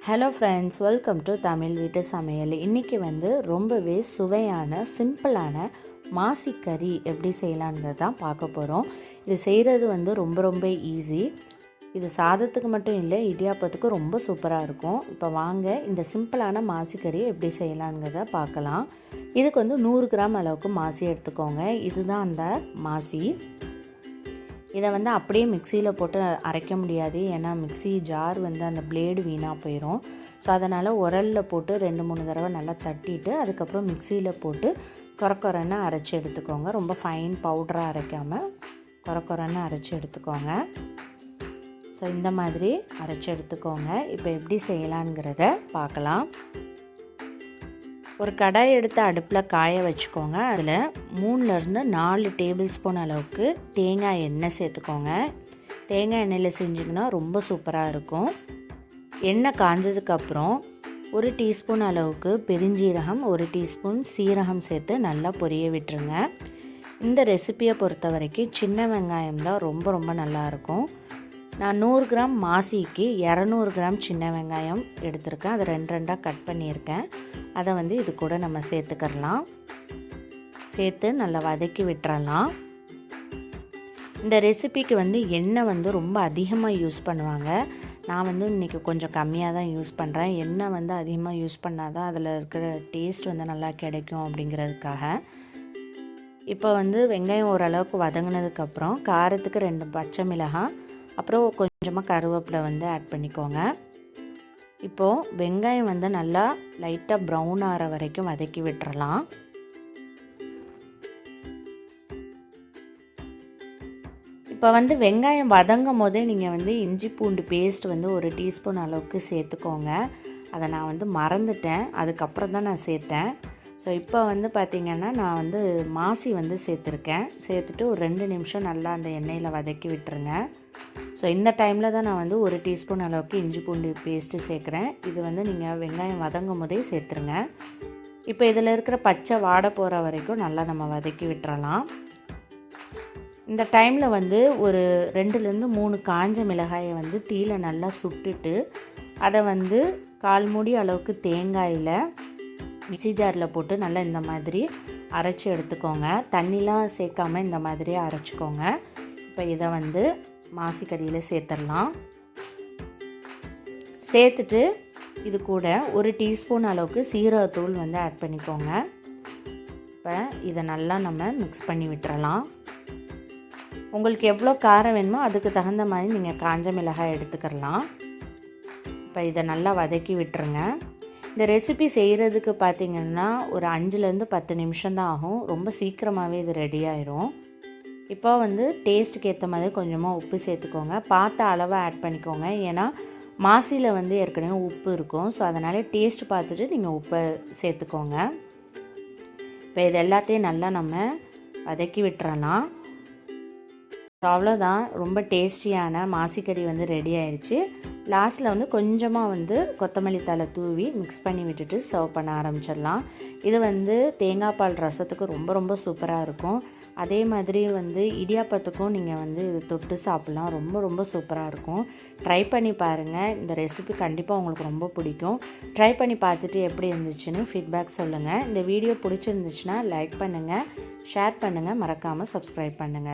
Hello friends, welcome to Tamil வீட்டு சமையல். இன்றைக்கி ரொம்பவே சுவையான சிம்பிளான மாசிக்கறி எப்படி செய்யலான்றது தான் பார்க்க போகிறோம். இது செய்கிறது ரொம்ப ஈஸி. இது சாதத்துக்கு மட்டும் இல்லை, இடியாப்பத்துக்கும் ரொம்ப சூப்பராக இருக்கும். இப்போ வாங்க இந்த சிம்பிளான மாசிக்கறியை எப்படி செய்யலாங்கிறத பார்க்கலாம். இதுக்கு 100 கிராம் அளவுக்கு மாசி எடுத்துக்கோங்க. இதுதான் அந்த மாசி. இதை அப்படியே மிக்சியில் போட்டு அரைக்க முடியாது, ஏன்னா மிக்சி ஜார் அந்த பிளேடு வீணாக போயிடும். ஸோ அதனால் உரலில் போட்டு 2-3 தடவை நல்லா தட்டிட்டு அதுக்கப்புறம் மிக்சியில் போட்டு கொரன்னு அரைச்சி எடுத்துக்கோங்க. ரொம்ப ஃபைன் பவுடராக அரைக்காமல் கொரன்னு அரைச்சி எடுத்துக்கோங்க. ஸோ இந்த மாதிரி அரைச்சி எடுத்துக்கோங்க. இப்போ எப்படி செய்யலாங்கிறத பார்க்கலாம். ஒரு கடாய் எடுத்து அடுப்பில் காய வச்சுக்கோங்க. அதில் 3-4 டேபிள் ஸ்பூன் அளவுக்கு தேங்காய் எண்ணெய் சேர்த்துக்கோங்க. தேங்காய் எண்ணெயில் செஞ்சிங்கன்னா ரொம்ப சூப்பராக இருக்கும். எண்ணெய் காஞ்சதுக்கப்புறம் 1 டீஸ்பூன் அளவுக்கு பெருஞ்சீரகம், 1 டீஸ்பூன் சீரகம் சேர்த்து நல்லா பொரிய விட்டுருங்க. இந்த ரெசிப்பியை பொறுத்த வரைக்கும் சின்ன வெங்காயம் தான் ரொம்ப நல்லாயிருக்கும். நான் 100 கிராம் மாசிக்கு 200 கிராம் சின்ன வெங்காயம் எடுத்திருக்கேன். அதை 2 கட் பண்ணியிருக்கேன். அதை இது கூட நம்ம சேர்த்துக்கலாம். சேர்த்து நல்லா வதக்கி விட்டுறலாம். இந்த ரெசிபிக்கு எண்ணெய் ரொம்ப அதிகமாக யூஸ் பண்ணுவாங்க. நான் இன்றைக்கி கொஞ்சம் கம்மியாக தான் யூஸ் பண்ணுறேன். எண்ணெய் அதிகமாக யூஸ் பண்ணால் தான் அதில் இருக்கிற டேஸ்ட் நல்லா கிடைக்கும் அப்படிங்கிறதுக்காக. இப்போ வெங்காயம் ஓரளவுக்கு வதங்கினதுக்கப்புறம் காரத்துக்கு 2 பச்சை மிளகாய், அப்புறம் கொஞ்சமாக கருவேப்பிலை ஆட் பண்ணிக்கோங்க. இப்போது வெங்காயம் நல்லா லைட்டாக ப்ரௌன் ஆகிற வரைக்கும் வதக்கி விட்டுறலாம். இப்போ வெங்காயம் வதங்கும் போதே நீங்கள் இஞ்சி பூண்டு பேஸ்ட் 1 டீஸ்பூன் அளவுக்கு சேர்த்துக்கோங்க. அதை நான் மறந்துட்டேன், அதுக்கப்புறம் தான் நான் சேர்த்தேன். ஸோ இப்போ பார்த்திங்கன்னா நான் மாசி சேர்த்துருக்கேன். சேர்த்துட்டு ஒரு 2 நிமிஷம் நல்லா அந்த எண்ணெயில் வதக்கி விட்டுருங்க. ஸோ இந்த டைமில் தான் நான் 1 டீஸ்பூன் அளவுக்கு இஞ்சி பூண்டு பேஸ்ட்டு சேர்க்குறேன். இது நீங்கள் வெங்காயம் வதங்கும் போதே சேர்த்துருங்க. இப்போ இதில் இருக்கிற பச்சை வாடை போகிற வரைக்கும் நல்லா நம்ம வதக்கி விட்டுறலாம். இந்த டைமில் ஒரு 2-3 காஞ்ச மிளகாயை தீயில நல்லா சுட்டுட்டு அதை 1/4 மூடி அளவுக்கு தேங்காயில் மிக்ஸி ஜாரில் போட்டு நல்லா இந்த மாதிரி அரைச்சி எடுத்துக்கோங்க. தண்ணிலாம் சேர்க்காமல் இந்த மாதிரி அரைச்சிக்கோங்க. இப்போ இதை மாசிக்கறியில் சேர்த்துடலாம். சேர்த்துட்டு இது கூட 1 டீஸ்பூன் அளவுக்கு சீரகத்தூள் ஆட் பண்ணிக்கோங்க. இப்போ இதை நல்லா நம்ம மிக்ஸ் பண்ணி விட்டுறலாம். உங்களுக்கு எவ்வளோ காரம் வேணுமோ அதுக்கு தகுந்த மாதிரி நீங்கள் காஞ்ச மிளகாய் எடுத்துக்கலாம். இப்போ இதை நல்லா வதக்கி விட்டுருங்க. இந்த ரெசிபி செய்கிறதுக்கு பார்த்திங்கன்னா ஒரு 5-10 நிமிஷம் தான் ஆகும். ரொம்ப சீக்கிரமாகவே இது ரெடி ஆயிரும். இப்போ டேஸ்ட்டுக்கு ஏற்ற மாதிரி கொஞ்சமாக உப்பு சேர்த்துக்கோங்க. பார்த்த அளவை ஆட் பண்ணிக்கோங்க. ஏன்னா மாசியில் ஏற்கனவே உப்பு இருக்கும். ஸோ அதனால் டேஸ்ட் பார்த்துட்டு நீங்கள் உப்பை சேர்த்துக்கோங்க. இப்போ இது எல்லாத்தையும் நல்லா நம்ம வதக்கி விட்டுறலாம். ஸோ அவ்வளோதான், ரொம்ப டேஸ்டியான மாசிக்கறி ரெடி ஆயிடுச்சு. லாஸ்ட்டில் கொஞ்சமாக கொத்தமல்லி தழை தூவி மிக்ஸ் பண்ணி விட்டுட்டு சர்வ் பண்ண ஆரம்பிச்சிடலாம். இது தேங்காய் பால் ரசத்துக்கு ரொம்ப சூப்பராக இருக்கும். அதே மாதிரி இடியாப்பத்துக்கும் நீங்கள் இது தொட்டு சாப்பிட்லாம். ரொம்ப சூப்பராக இருக்கும். ட்ரை பண்ணி பாருங்கள். இந்த ரெசிபி கண்டிப்பாக உங்களுக்கு ரொம்ப பிடிக்கும். ட்ரை பண்ணி பார்த்துட்டு எப்படி இருந்துச்சுன்னு ஃபீட்பேக் சொல்லுங்கள். இந்த வீடியோ பிடிச்சிருந்துச்சுன்னா லைக் பண்ணுங்கள், ஷேர் பண்ணுங்கள், மறக்காமல் சப்ஸ்கிரைப் பண்ணுங்கள்.